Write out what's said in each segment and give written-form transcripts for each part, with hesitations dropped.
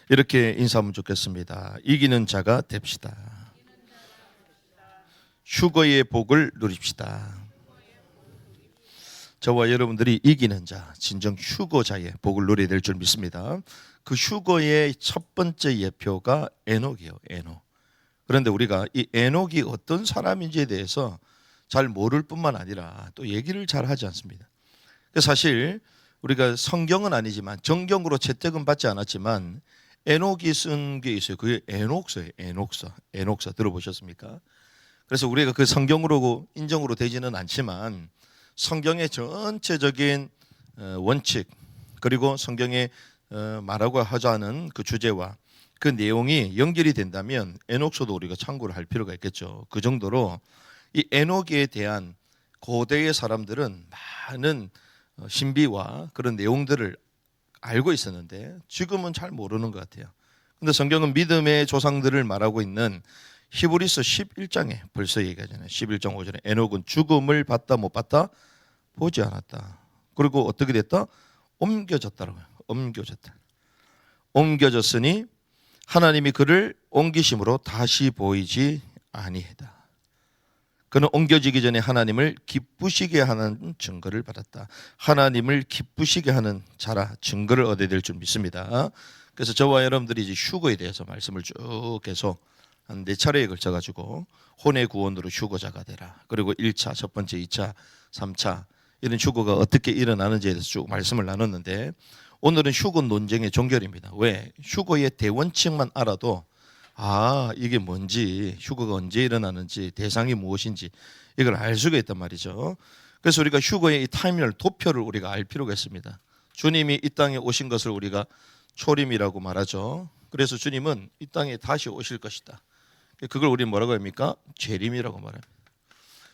이렇게 인사하면 좋겠습니다. 이기는 자가 됩시다. 휴거의 복을 누립시다. 저와 여러분들이 이기는 자, 진정 휴거자의 복을 누려야 될 줄 믿습니다. 그 휴거의 첫 번째 예표가 에녹이에요. 에녹. 그런데 우리가 이 에녹이 어떤 사람인지에 대해서 잘 모를 뿐만 아니라 또 얘기를 잘 하지 않습니다. 사실 우리가 성경은 아니지만 정경으로 채택은 받지 않았지만 에녹이 쓴 게 있어요. 그게 에녹서예요. 에녹서 들어보셨습니까? 그래서 우리가 그 성경으로 인정으로 되지는 않지만 성경의 전체적인 원칙 그리고 성경에 말하고 하자는 그 주제와 그 내용이 연결이 된다면 에녹서도 우리가 참고를 할 필요가 있겠죠. 그 정도로 이 에녹에 대한 고대의 사람들은 많은 신비와 그런 내용들을 알고 있었는데 지금은 잘 모르는 것 같아요. 근데 성경은 믿음의 조상들을 말하고 있는 히브리서 11장에 벌써 얘기하잖아요. 11장 5절에 에녹은 죽음을 봤다 못 봤다? 보지 않았다. 그리고 어떻게 됐다? 옮겨졌다라고요. 옮겨졌으니 하나님이 그를 옮기심으로 다시 보이지 아니하다. 그는 옮겨지기 전에 하나님을 기쁘시게 하는 증거를 받았다. 하나님을 기쁘시게 하는 자라 증거를 얻어야 될 줄 믿습니다. 그래서 저와 여러분들이 이제 휴거에 대해서 말씀을 쭉 계속 한 4차례에 걸쳐가지고 혼의 구원으로 휴거자가 되라. 그리고 1차, 첫 번째, 2차, 3차 이런 휴거가 어떻게 일어나는지에 대해서 쭉 말씀을 나눴는데 오늘은 휴거 논쟁의 종결입니다. 왜? 휴거의 대원칙만 알아도 이게 뭔지, 휴거가 언제 일어나는지, 대상이 무엇인지 이걸 알 수가 있단 말이죠. 그래서 우리가 휴거의 이 타임라인, 도표를 우리가 알 필요가 있습니다. 주님이 이 땅에 오신 것을 우리가 초림이라고 말하죠. 그래서 주님은 이 땅에 다시 오실 것이다. 그걸 우리 뭐라고 합니까? 재림이라고 말합니다.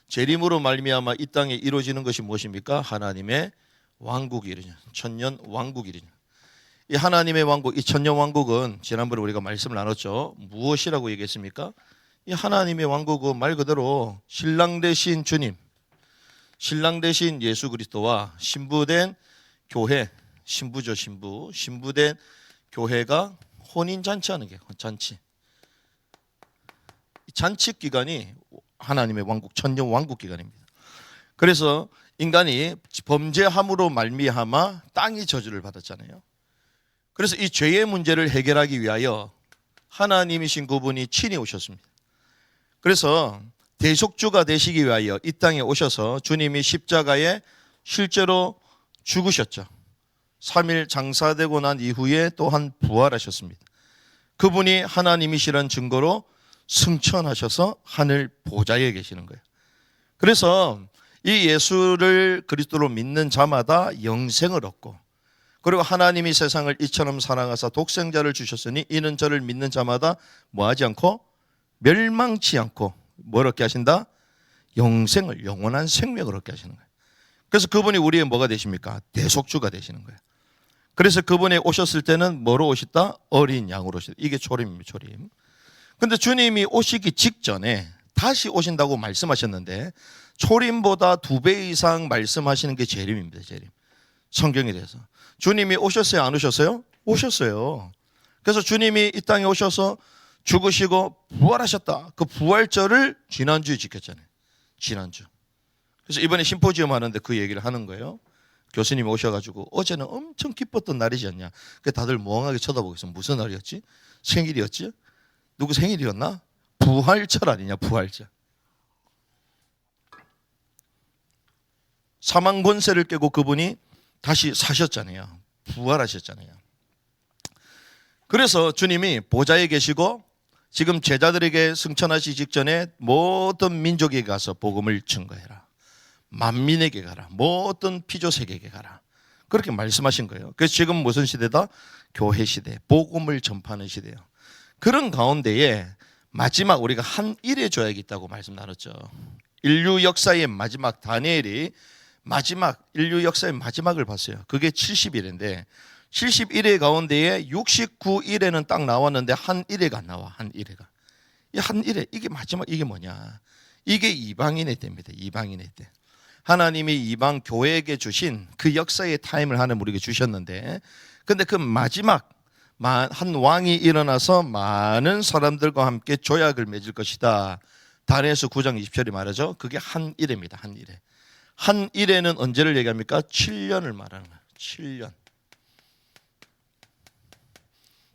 재림으로 말미암아 이 땅에 이루어지는 것이 무엇입니까? 하나님의 왕국이 이루어지는 천년 왕국이 이루어지는. 이 하나님의 왕국, 이 천년 왕국은 지난번에 우리가 말씀을 나눴죠. 무엇이라고 얘기했습니까? 이 하나님의 왕국은 말 그대로 신랑 되신 주님, 신랑 되신 예수 그리스도와 신부된 교회, 신부죠, 신부된 교회가 혼인 잔치하는 게 잔치. 잔치 기간이 하나님의 왕국, 천년 왕국 기간입니다. 그래서 인간이 범죄함으로 말미암아 땅이 저주를 받았잖아요. 그래서 이 죄의 문제를 해결하기 위하여 하나님이신 그분이 친히 오셨습니다. 그래서 대속주가 되시기 위하여 이 땅에 오셔서 주님이 십자가에 실제로 죽으셨죠. 3일 장사되고 난 이후에 또한 부활하셨습니다. 그분이 하나님이시라는 증거로 승천하셔서 하늘 보좌에 계시는 거예요. 그래서 이 예수를 그리스도로 믿는 자마다 영생을 얻고 그리고 하나님이 세상을 이처럼 사랑하사 독생자를 주셨으니 이는 저를 믿는 자마다 뭐하지 않고 멸망치 않고 뭘 얻게 하신다? 영생을, 영원한 생명을 얻게 하시는 거예요. 그래서 그분이 우리의 뭐가 되십니까? 대속주가 되시는 거예요. 그래서 그분이 오셨을 때는 뭐로 오셨다? 어린 양으로 오셨다. 이게 초림입니다. 초림. 근데 주님이 오시기 직전에 다시 오신다고 말씀하셨는데 초림보다 2배 이상 말씀하시는 게 재림입니다. 재림. 성경에 대해서. 주님이 오셨어요? 안 오셨어요? 오셨어요. 그래서 주님이 이 땅에 오셔서 죽으시고 부활하셨다. 그 부활절을 지난주에 지켰잖아요. 지난주. 그래서 이번에 심포지엄 하는데 그 얘기를 하는 거예요. 교수님이 오셔가지고 어제는 엄청 기뻤던 날이지 않냐. 다들 멍하게 쳐다보고 있어요. 무슨 날이었지? 생일이었지? 누구 생일이었나? 부활절 아니냐, 부활절. 사망 권세를 깨고 그분이 다시 사셨잖아요. 부활하셨잖아요. 그래서 주님이 보좌에 계시고 지금 제자들에게 승천하시기 직전에 모든 민족에게 가서 복음을 증거해라. 만민에게 가라. 모든 피조세계에게 가라. 그렇게 말씀하신 거예요. 그래서 지금 무슨 시대다? 교회 시대, 복음을 전파하는 시대예요. 그런 가운데에 마지막 우리가 한 일의 조약이 있다고 말씀 나눴죠. 인류 역사의 마지막 다니엘이 인류 역사의 마지막을 봤어요. 그게 70일인데 71회 가운데에 69일에는 딱 나왔는데 한 일회가 안 나와. 한 일회가. 이 한 일회 이게 마지막 이게 뭐냐? 이게 이방인의 때입니다. 이방인의 때. 하나님이 이방 교회에게 주신 그 역사의 타임을 하나님 우리에게 주셨는데 근데 그 마지막 한 왕이 일어나서 많은 사람들과 함께 조약을 맺을 것이다. 다니엘서 9장 20절이 말하죠. 그게 한 일입니다. 한 일에. 한 일에는 언제를 얘기합니까? 7년을 말하는 거예요. 7년.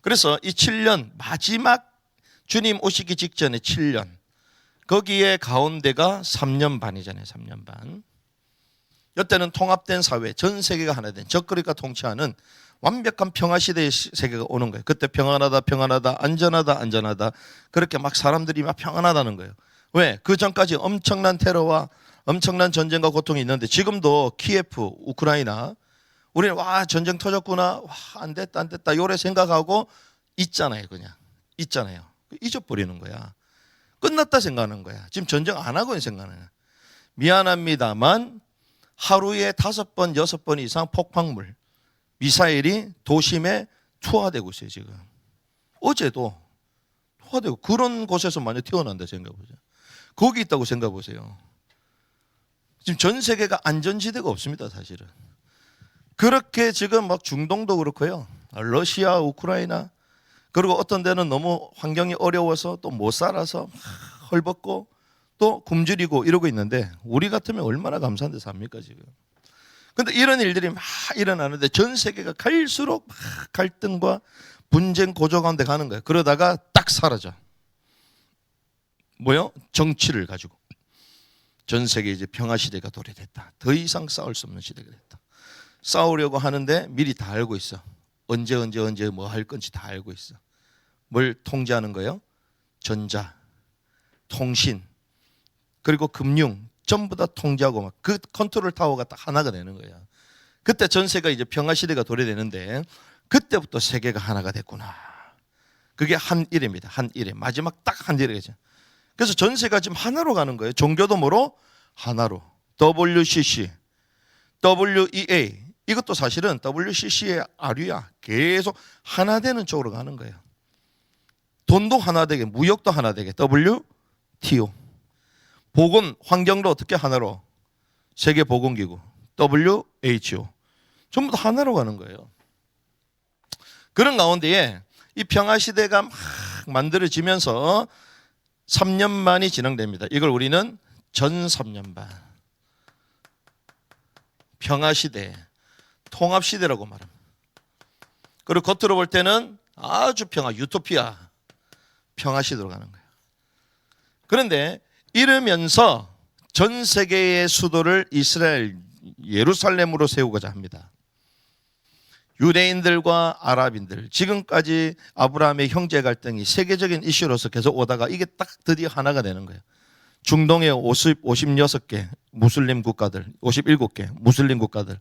그래서 이 7년 마지막 주님 오시기 직전에 7년. 거기에 가운데가 3년 반이잖아요. 3년 반. 이때는 통합된 사회, 전 세계가 하나 된 적그리스가 통치하는 완벽한 평화 시대의 세계가 오는 거예요. 그때 평안하다, 평안하다, 안전하다, 안전하다. 그렇게 막 사람들이 막 평안하다는 거예요. 왜? 그 전까지 엄청난 테러와 엄청난 전쟁과 고통이 있는데 지금도 키예프, 우크라이나 우리는 와 전쟁 터졌구나, 와 안 됐다 안 됐다 요래 생각하고 있잖아요. 그냥 있잖아요. 잊어버리는 거야. 끝났다 생각하는 거야. 지금 전쟁 안 하고 생각하는 거야. 미안합니다만 하루에 5번, 6번 이상 폭발물, 미사일이 도심에 투하되고 있어요. 지금 어제도 투하되고 그런 곳에서 만약 태어난다 생각해보세요. 거기 있다고 생각해보세요. 지금 전 세계가 안전지대가 없습니다. 사실은 그렇게 지금 막 중동도 그렇고요, 러시아, 우크라이나, 그리고 어떤 데는 너무 환경이 어려워서 또 못 살아서 헐벗고 또 굶주리고 이러고 있는데 우리 같으면 얼마나 감사한데 삽니까 지금. 근데 이런 일들이 막 일어나는데 전 세계가 갈수록 막 갈등과 분쟁 고조 가운데 가는 거예요. 그러다가 딱 사라져. 뭐요? 정치를 가지고. 전 세계 이제 평화 시대가 도래됐다. 더 이상 싸울 수 없는 시대가 됐다. 싸우려고 하는데 미리 다 알고 있어. 언제 뭐 할 건지 다 알고 있어. 뭘 통제하는 거예요? 전자, 통신, 그리고 금융 전부 다 통제하고 막 그 컨트롤 타워가 딱 하나가 되는 거야. 그때 전 세계가 이제 평화 시대가 도래되는데 그때부터 세계가 하나가 됐구나. 그게 한 일입니다. 한 일에 마지막 딱 한 일이죠. 그래서 전 세계가 지금 하나로 가는 거예요. 종교도 뭐로? 하나로. WCC, WEA. 이것도 사실은 WCC의 아류야. 계속 하나 되는 쪽으로 가는 거예요. 돈도 하나 되게, 무역도 하나 되게. WTO. 보건, 환경도 어떻게 하나로? 세계보건기구, WHO. 전부 다 하나로 가는 거예요. 그런 가운데에 이 평화시대가 막 만들어지면서 3년만이 진행됩니다. 이걸 우리는 전 3년반. 평화시대, 통합시대라고 말합니다. 그리고 겉으로 볼 때는 아주 평화, 유토피아, 평화시대로 가는 거예요. 그런데 이러면서 전 세계의 수도를 이스라엘 예루살렘으로 세우고자 합니다. 유대인들과 아랍인들, 지금까지 아브라함의 형제 갈등이 세계적인 이슈로서 계속 오다가 이게 딱 드디어 하나가 되는 거예요. 중동의 56개 무슬림 국가들, 57개 무슬림 국가들,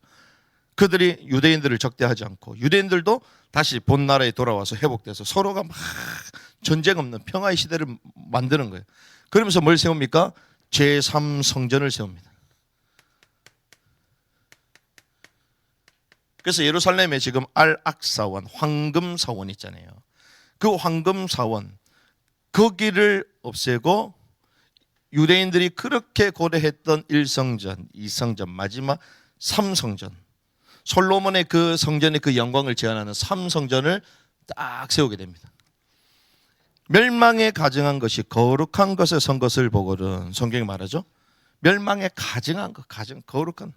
그들이 유대인들을 적대하지 않고 유대인들도 다시 본 나라에 돌아와서 회복돼서 서로가 막 전쟁 없는 평화의 시대를 만드는 거예요. 그러면서 뭘 세웁니까? 제3성전을 세웁니다. 그래서 예루살렘에 지금 알-악사원, 황금사원 있잖아요. 그 황금사원, 거기를 없애고 유대인들이 그렇게 고대했던 1성전, 2성전, 마지막 3성전, 솔로몬의 그 성전의 그 영광을 제한하는 3성전을 딱 세우게 됩니다. 멸망에 가증한 것이 거룩한 것에 선 것을 보거든. 성경이 말하죠. 멸망에 가증한 것, 거룩한.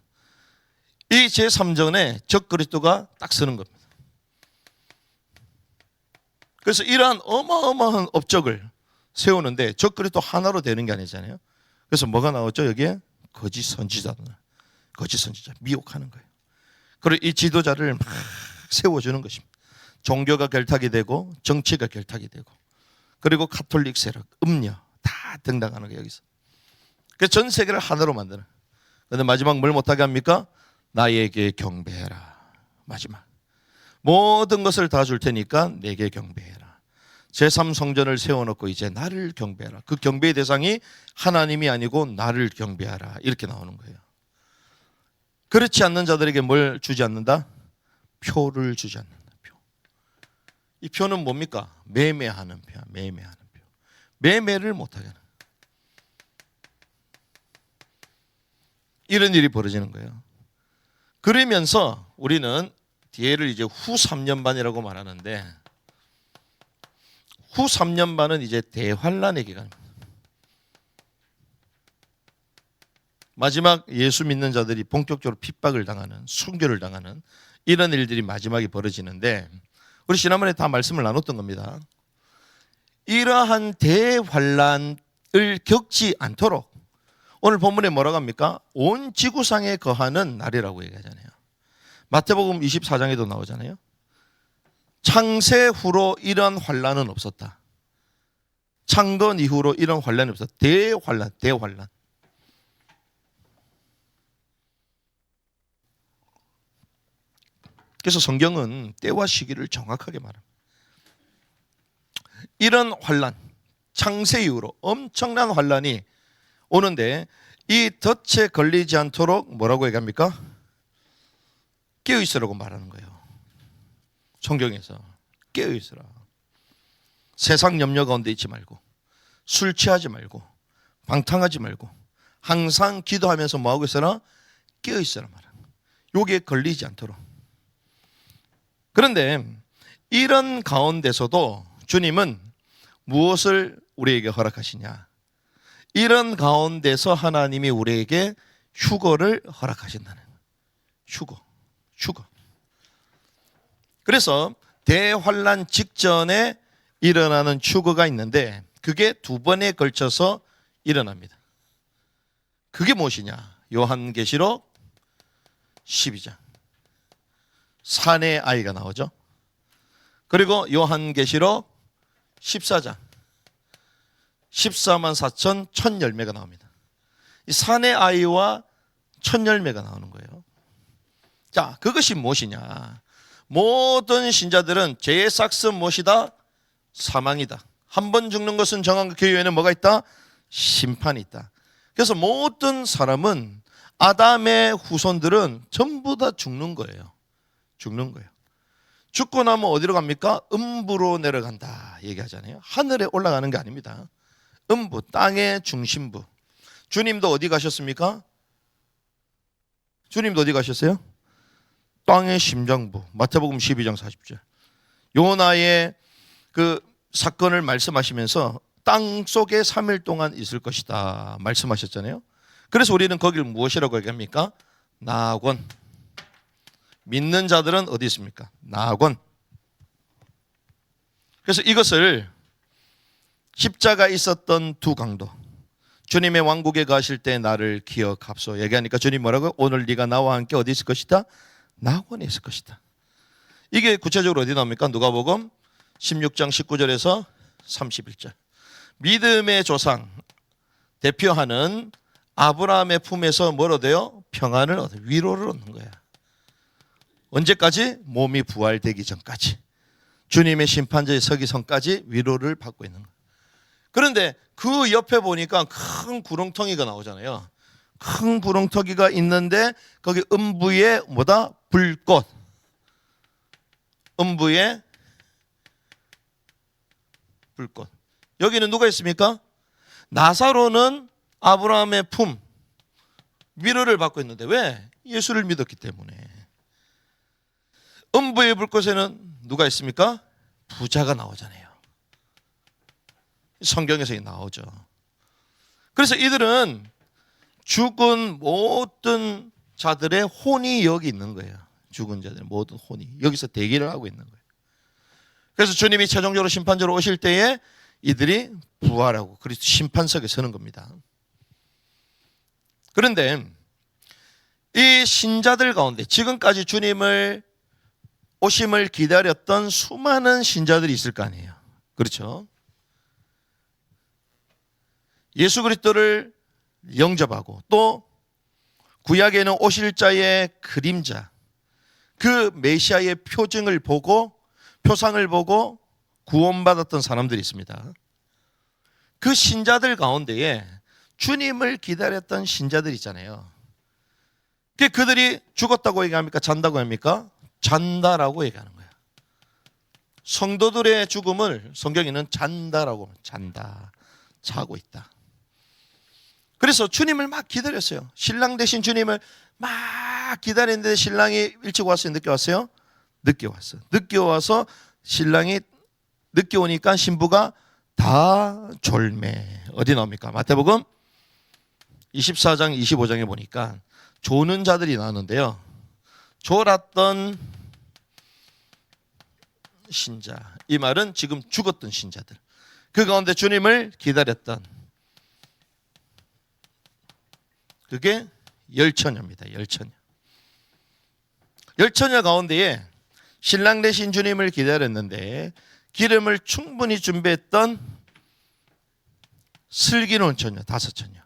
이 제3전에 적그리스도가 딱 서는 겁니다. 그래서 이러한 어마어마한 업적을 세우는데 적그리스도 하나로 되는 게 아니잖아요. 그래서 뭐가 나오죠? 여기에 거짓 선지자들, 거짓 선지자 미혹하는 거예요. 그리고 이 지도자를 막 세워주는 것입니다. 종교가 결탁이 되고 정치가 결탁이 되고 그리고 가톨릭 세력, 음녀 다 등장하는 거예요. 여기서. 그래서 전 세계를 하나로 만드는. 그런데 마지막 뭘 못하게 합니까? 나에게 경배해라. 마지막 모든 것을 다 줄 테니까 내게 경배해라. 제3성전을 세워놓고 이제 나를 경배해라. 그 경배의 대상이 하나님이 아니고 나를 경배하라. 이렇게 나오는 거예요. 그렇지 않는 자들에게 뭘 주지 않는다? 표를 주지 않는다. 표. 이 표는 뭡니까? 매매하는 표. 매매하는 표. 매매를 못하게 하는. 이런 일이 벌어지는 거예요. 그러면서 우리는 뒤에를 이제 후 3년 반이라고 말하는데 후 3년 반은 이제 대환란의 기간입니다. 마지막 예수 믿는 자들이 본격적으로 핍박을 당하는, 순교를 당하는 이런 일들이 마지막에 벌어지는데, 우리 지난번에 다 말씀을 나눴던 겁니다. 이러한 대환란을 겪지 않도록 오늘 본문에 뭐라고 합니까? 온 지구상에 거하는 날이라고 얘기하잖아요. 마태복음 24장에도 나오잖아요. 창세 후로 이런 환란은 없었다. 창건 이후로 이런 환란이 없었다. 대환란, 대환란. 그래서 성경은 때와 시기를 정확하게 말합니다. 이런 환란, 창세 이후로 엄청난 환란이 오는데 이 덫에 걸리지 않도록 뭐라고 얘기합니까? 깨어있으라고 말하는 거예요. 성경에서 깨어있으라. 세상 염려 가운데 있지 말고, 술 취하지 말고, 방탕하지 말고, 항상 기도하면서 뭐하고 있어라? 깨어있으라 말하는 거예요. 여기에 걸리지 않도록. 그런데 이런 가운데서도 주님은 무엇을 우리에게 허락하시냐? 이런 가운데서 하나님이 우리에게 휴거를 허락하신다는 거예요. 휴거. 그래서 대환란 직전에 일어나는 휴거가 있는데 그게 두 번에 걸쳐서 일어납니다. 그게 무엇이냐? 요한계시록 12장. 산의 아이가 나오죠. 그리고 요한계시록 14장 14만 4천 천 열매가 나옵니다. 이 산의 아이와 천 열매가 나오는 거예요. 자, 그것이 무엇이냐? 모든 신자들은 죄의 삭은 무엇이다? 사망이다. 한 번 죽는 것은 정한 그 이후에는 뭐가 있다? 심판이 있다. 그래서 모든 사람은 아담의 후손들은 전부 다 죽는 거예요. 죽는 거예요. 죽고 나면 어디로 갑니까? 음부로 내려간다 얘기하잖아요. 하늘에 올라가는 게 아닙니다. 음부, 땅의 중심부. 주님도 어디 가셨습니까? 주님도 어디 가셨어요? 땅의 심장부. 마태복음 12장 40절. 요나의 그 사건을 말씀하시면서 땅 속에 3일 동안 있을 것이다 말씀하셨잖아요. 그래서 우리는 거기를 무엇이라고 얘기합니까? 낙원. 믿는 자들은 어디 있습니까? 낙원. 그래서 이것을 십자가 있었던 두 강도, 주님의 왕국에 가실 때 나를 기억합소 얘기하니까 주님 뭐라고요? 오늘 네가 나와 함께 어디 있을 것이다? 낙원에 있을 것이다. 이게 구체적으로 어디 나옵니까? 누가복음 16장 19절에서 31절. 믿음의 조상 대표하는 아브라함의 품에서 뭐로 돼요? 평안을 얻어, 위로를 얻는 거야. 언제까지? 몸이 부활되기 전까지. 주님의 심판자에 서기 전까지 위로를 받고 있는 거예요. 그런데 그 옆에 보니까 큰 구렁텅이가 나오잖아요. 큰 구렁텅이가 있는데 거기 음부에 뭐다? 불꽃. 음부에 불꽃. 여기는 누가 있습니까? 나사로는 아브라함의 품 위로를 받고 있는데 왜? 예수를 믿었기 때문에. 음부의 불꽃에는 누가 있습니까? 부자가 나오잖아요. 성경에서 나오죠. 그래서 이들은 죽은 모든 자들의 혼이 여기 있는 거예요. 죽은 자들의 모든 혼이 여기서 대기를 하고 있는 거예요. 그래서 주님이 최종적으로 심판자로 오실 때에 이들이 부활하고 그리스도 심판석에 서는 겁니다. 그런데 이 신자들 가운데 지금까지 주님을 오심을 기다렸던 수많은 신자들이 있을 거 아니에요. 그렇죠? 예수 그리스도를 영접하고 또 구약에는 오실 자의 그림자, 그 메시아의 표징을 보고 표상을 보고 구원받았던 사람들이 있습니다. 그 신자들 가운데에 주님을 기다렸던 신자들 있잖아요. 그들이 죽었다고 얘기합니까? 잔다고 합니까? 잔다라고 얘기하는 거예요. 성도들의 죽음을 성경에는 잔다라고, 잔다, 자고 있다. 그래서 주님을 막 기다렸어요. 신랑 되신 주님을 막 기다렸는데 신랑이 일찍 왔어요? 늦게 왔어요? 늦게 왔어요. 늦게 와서 신랑이 늦게 오니까 신부가 다 졸매. 어디 나옵니까? 마태복음 24장 25장에 보니까 조는 자들이 나오는데요. 졸았던 신자, 이 말은 지금 죽었던 신자들, 그 가운데 주님을 기다렸던, 그게 열처녀입니다. 열처녀. 열처녀 가운데에 신랑 대신 주님을 기다렸는데 기름을 충분히 준비했던 슬기로운 처녀 5처녀,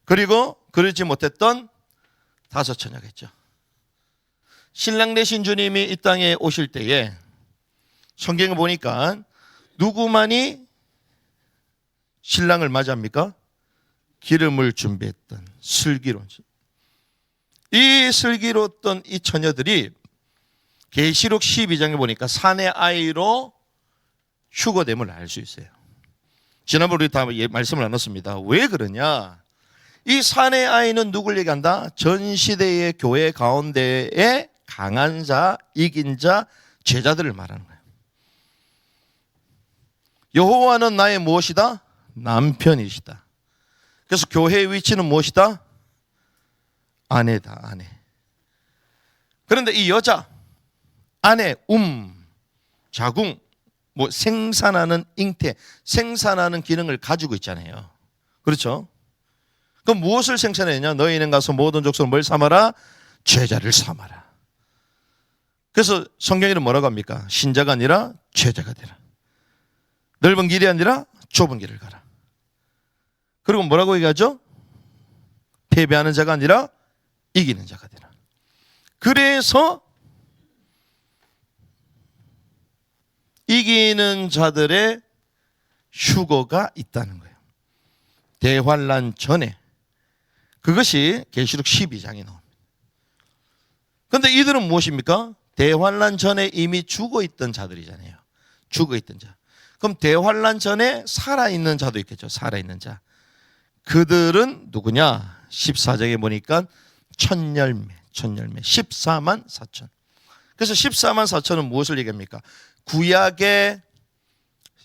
그리고 그러지 못했던 5처녀겠죠. 신랑 대신 주님이 이 땅에 오실 때에 성경을 보니까 누구만이 신랑을 맞이합니까? 기름을 준비했던 슬기로운, 이 슬기로웠던 이 처녀들이 계시록 12장에 보니까 사내 아이로 휴거됨을 알 수 있어요. 지난번에 우리 다 말씀을 나눴습니다. 왜 그러냐? 이 사내 아이는 누굴 얘기한다? 전 시대의 교회 가운데에 강한 자, 이긴 자, 제자들을 말하는 거예요. 여호와는 나의 무엇이다? 남편이시다. 그래서 교회의 위치는 무엇이다? 아내다, 아내. 그런데 이 여자, 아내, 자궁, 생산하는 잉태, 생산하는 기능을 가지고 있잖아요. 그렇죠? 그럼 무엇을 생산했냐? 너희는 가서 모든 족속을 뭘 삼아라? 제자를 삼아라. 그래서 성경에는 뭐라고 합니까? 신자가 아니라 제자가 되라. 넓은 길이 아니라 좁은 길을 가라. 그리고 뭐라고 얘기하죠? 패배하는 자가 아니라 이기는 자가 되라. 그래서 이기는 자들의 휴거가 있다는 거예요. 대환란 전에. 그것이 계시록 12장에 나옵니다. 그런데 이들은 무엇입니까? 대환란 전에 이미 죽어있던 자들이잖아요. 죽어있던 자. 그럼 대환란 전에 살아있는 자도 있겠죠. 살아있는 자. 그들은 누구냐? 14장에 보니까 천열매 14만 4천. 그래서 14만 4천은 무엇을 얘기합니까? 구약의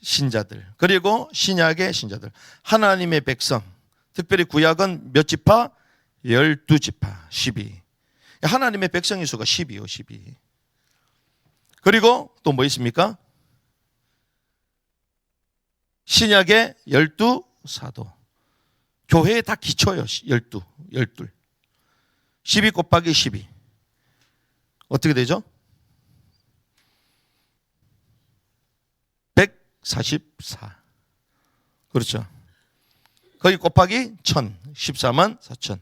신자들, 그리고 신약의 신자들, 하나님의 백성. 특별히 구약은 몇 지파? 12지파 12. 하나님의 백성의 수가 12요 12. 그리고 또 뭐 있습니까? 신약의 12사도. 교회에 다 기초예요. 12. 12 곱하기 12 어떻게 되죠? 144. 그렇죠. 거기 곱하기 1000, 14만 4천.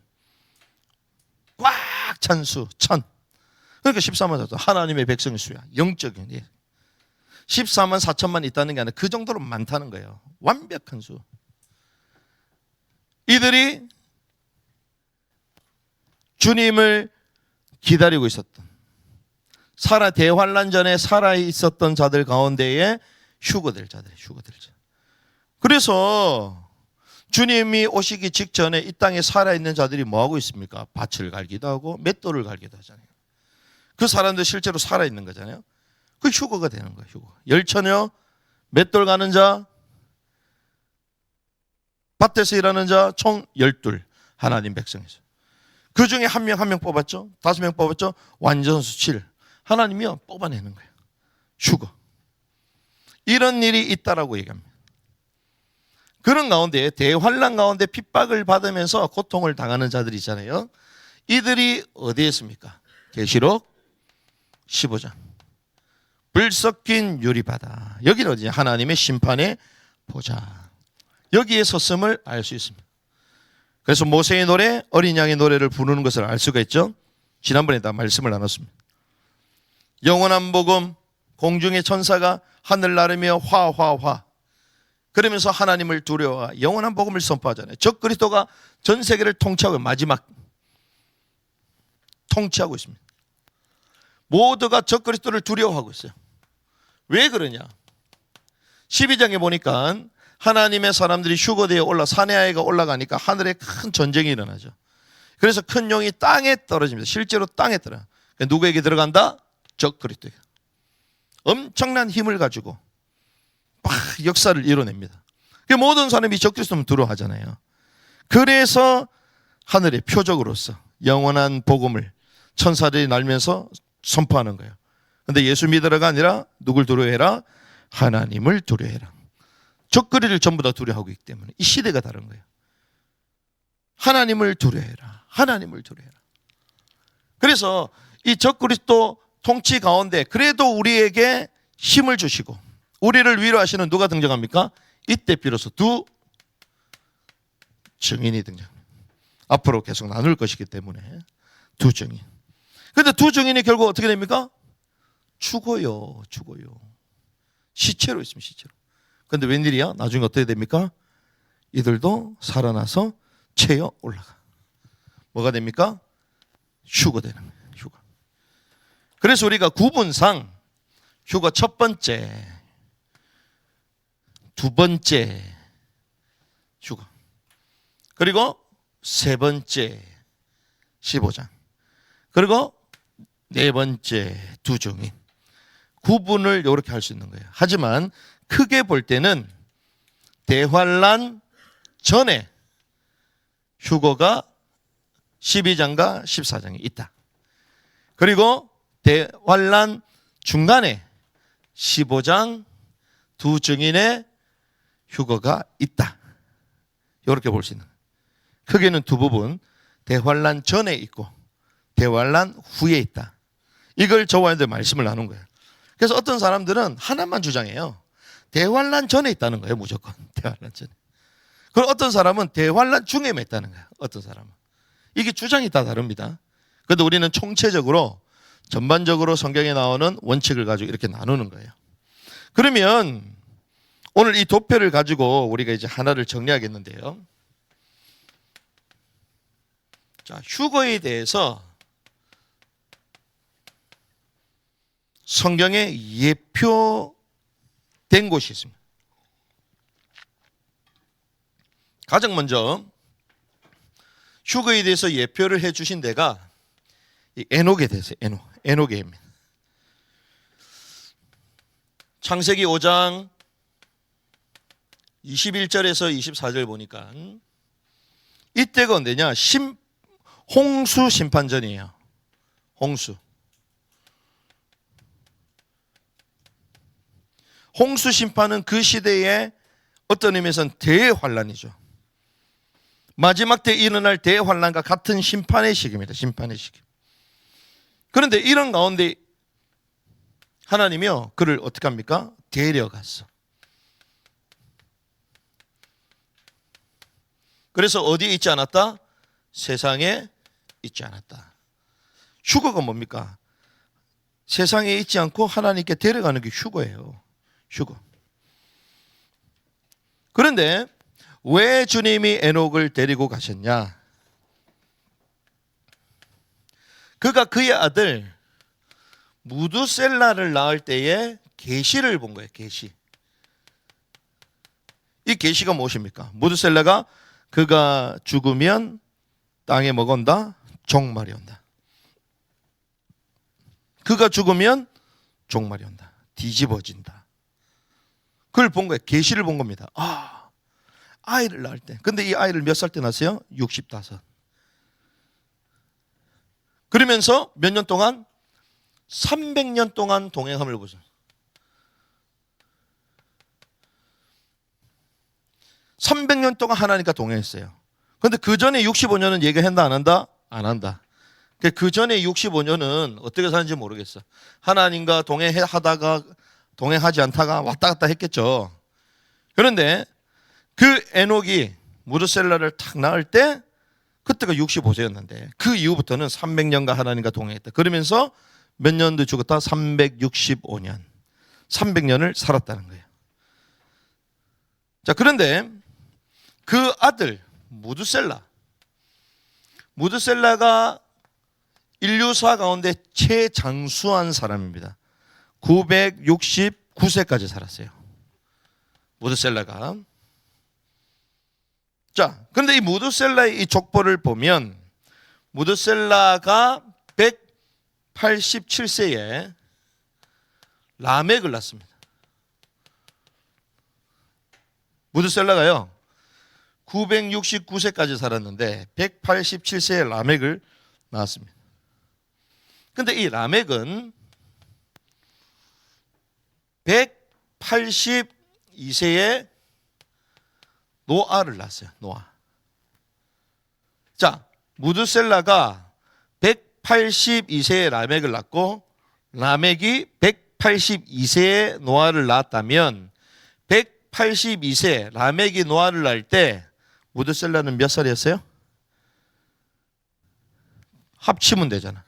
꽉 찬 수, 1000. 그러니까 14만 4천. 하나님의 백성의 수야. 영적인. 14만 4천만 있다는 게 아니라 그 정도로 많다는 거예요. 완벽한 수. 이들이 주님을 기다리고 있었던, 대환란 전에 살아 있었던 자들 가운데에 휴거될 자들. 그래서 주님이 오시기 직전에 이 땅에 살아있는 자들이 뭐하고 있습니까? 밭을 갈기도 하고 맷돌을 갈기도 하잖아요. 그 사람들 실제로 살아있는 거잖아요. 그 휴거가 되는 거예요. 휴거. 열처녀, 맷돌 가는 자, 밭에서 일하는 자 총 12 하나님 백성에서. 그 중에 한 명 뽑았죠. 5명 뽑았죠. 완전수 7. 하나님이요 뽑아내는 거예요. 휴거. 이런 일이 있다라고 얘기합니다. 그런 가운데 대환란 가운데 핍박을 받으면서 고통을 당하는 자들이 있잖아요. 이들이 어디에 있습니까? 계시록 15장. 불 섞인 유리바다. 여기는 어디냐? 하나님의 심판의 보좌. 여기에 섰음을 알 수 있습니다. 그래서 모세의 노래, 어린 양의 노래를 부르는 것을 알 수가 있죠. 지난번에 다 말씀을 나눴습니다. 영원한 복음, 공중의 천사가 하늘 나르며 화화화 그러면서 하나님을 두려워 영원한 복음을 선포하잖아요. 적 그리스도가 전 세계를 통치하고 마지막 통치하고 있습니다. 모두가 적 그리스도를 두려워하고 있어요. 왜 그러냐? 12장에 보니까 하나님의 사람들이 휴거되어 사내 아이가 올라가니까 하늘에 큰 전쟁이 일어나죠. 그래서 큰 용이 땅에 떨어집니다. 실제로 땅에 떨어져요. 누구에게 들어간다? 적 그리스도에게. 엄청난 힘을 가지고 역사를 이뤄냅니다. 모든 사람이 적그리스도면 두려워하잖아요. 그래서 하늘의 표적으로서 영원한 복음을 천사들이 날면서 선포하는 거예요. 근데 예수 믿으라가 아니라 누굴 두려워해라? 하나님을 두려워해라. 적그리를 전부 다 두려워하고 있기 때문에 이 시대가 다른 거예요. 하나님을 두려워해라. 하나님을 두려워해라. 그래서 이 적그리스도 통치 가운데 그래도 우리에게 힘을 주시고 우리를 위로하시는 누가 등장합니까? 이때 비로소 두 증인이 등장합니다. 앞으로 계속 나눌 것이기 때문에 두 증인. 근데 두 증인이 결국 어떻게 됩니까? 죽어요. 시체로 있으면 시체로. 근데 웬일이야? 나중에 어떻게 됩니까? 이들도 살아나서 채어 올라가. 뭐가 됩니까? 휴거되는 거예요. 휴거. 그래서 우리가 구분상 휴거 첫 번째, 두 번째 휴거, 그리고 세 번째 15장, 그리고 네 번째 두 증인, 구분을 이렇게 할 수 있는 거예요. 하지만 크게 볼 때는 대환란 전에 휴거가 12장과 14장에 있다. 그리고 대환란 중간에 15장 두 증인의 휴거가 있다. 이렇게 볼 수 있는 거예요. 크게는 두 부분, 대환란 전에 있고 대환란 후에 있다. 이걸 저와 여러분들 말씀을 나눈 거예요. 그래서 어떤 사람들은 하나만 주장해요. 대환란 전에 있다는 거예요. 무조건 대환란 전에. 그리고 어떤 사람은 대환란 중에만 있다는 거예요. 어떤 사람은. 이게 주장이 다 다릅니다. 그런데 우리는 총체적으로 전반적으로 성경에 나오는 원칙을 가지고 이렇게 나누는 거예요. 그러면 오늘 이 도표를 가지고 우리가 이제 하나를 정리하겠는데요. 자, 휴거에 대해서 성경에 예표된 곳이 있습니다. 가장 먼저 휴거에 대해서 예표를 해 주신 데가 이 에녹에 대해서 에녹에입니다. 창세기 5장 21절에서 24절 보니까 이때가 언제냐? 홍수 심판전이에요. 홍수 심판은 그 시대의 어떤 의미에서는 대환란이죠. 마지막 때 일어날 대환란과 같은 심판의 시기입니다. 심판의 시기. 그런데 이런 가운데 하나님이요, 그를 어떻게 합니까? 데려갔어. 그래서 어디에 있지 않았다? 세상에 있지 않았다. 휴거가 뭡니까? 세상에 있지 않고 하나님께 데려가는 게 휴거예요. 휴거. 그런데 왜 주님이 에녹을 데리고 가셨냐? 그가 그의 아들 무두셀라를 낳을 때에 계시를 본 거예요. 계시. 이 계시가 무엇입니까? 무두셀라가 그가 죽으면 땅에 뭐가 온다? 종말이 온다. 그가 죽으면 종말이 온다. 뒤집어진다. 그걸 본 거예요. 계시를 본 겁니다. 아이를 낳을 때. 근데 이 아이를 몇 살 때 낳았어요? 65. 그러면서 몇 년 동안? 300년 동안 동행함을 보죠. 300년 동안 하나님과 동행했어요. 그런데 그 전에 65년은 얘기한다 안 한다? 안 한다. 그 전에 65년은 어떻게 사는지 모르겠어. 하나님과 동행하다가 동행하지 않다가 왔다 갔다 했겠죠. 그런데 그 에녹이 무드셀라를 탁 낳을 때 그때가 65세였는데 그 이후부터는 300년간 하나님과 동행했다. 그러면서 몇 년도 죽었다? 365년. 300년을 살았다는 거예요. 자, 그런데 그 아들 무드셀라가 인류사 가운데 최장수한 사람입니다. 969세까지 살았어요. 무드셀라가. 자, 그런데 이 무드셀라의 이 족보를 보면 무드셀라가 187세에 라멕을 낳습니다. 무드셀라가요 969세까지 살았는데 187세에 라멕을 낳았습니다. 근데 이 라멕은 182세에 노아를 낳았어요. 노아. 자, 무드셀라가 182세에 라멕을 낳고 라멕이 182세에 노아를 낳았다면 182세 라멕이 노아를 낳을 때 무드셀라는 몇 살이었어요? 합치면 되잖아.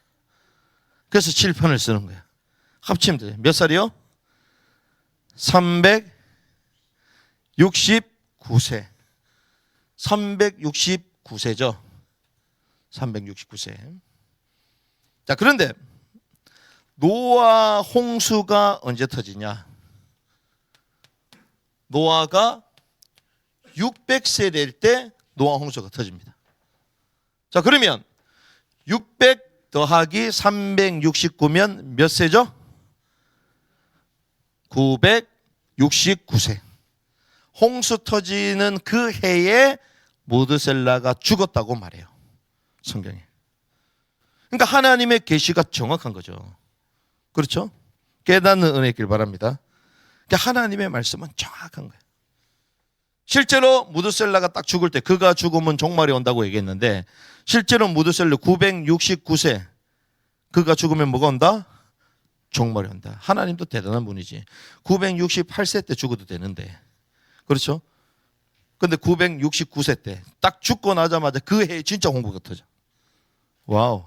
그래서 7편을 쓰는 거야. 합치면 돼. 몇 살이요? 369세. 369세죠. 369세. 자, 그런데 노아 홍수가 언제 터지냐? 노아가 600세 될 때 노아 홍수가 터집니다. 자, 그러면 600 더하기 369면 몇 세죠? 969세. 홍수 터지는 그 해에 무드셀라가 죽었다고 말해요. 성경에. 그러니까 하나님의 계시가 정확한 거죠. 그렇죠? 깨닫는 은혜 있길 바랍니다. 그러니까 하나님의 말씀은 정확한 거예요. 실제로 무드셀라가 딱 죽을 때 그가 죽으면 종말이 온다고 얘기했는데 실제로 무드셀라 969세 그가 죽으면 뭐가 온다? 종말이 온다. 하나님도 대단한 분이지. 968세 때 죽어도 되는데. 그렇죠? 근데 969세 때 딱 죽고 나자마자 그 해에 진짜 홍수가 터져. 와우.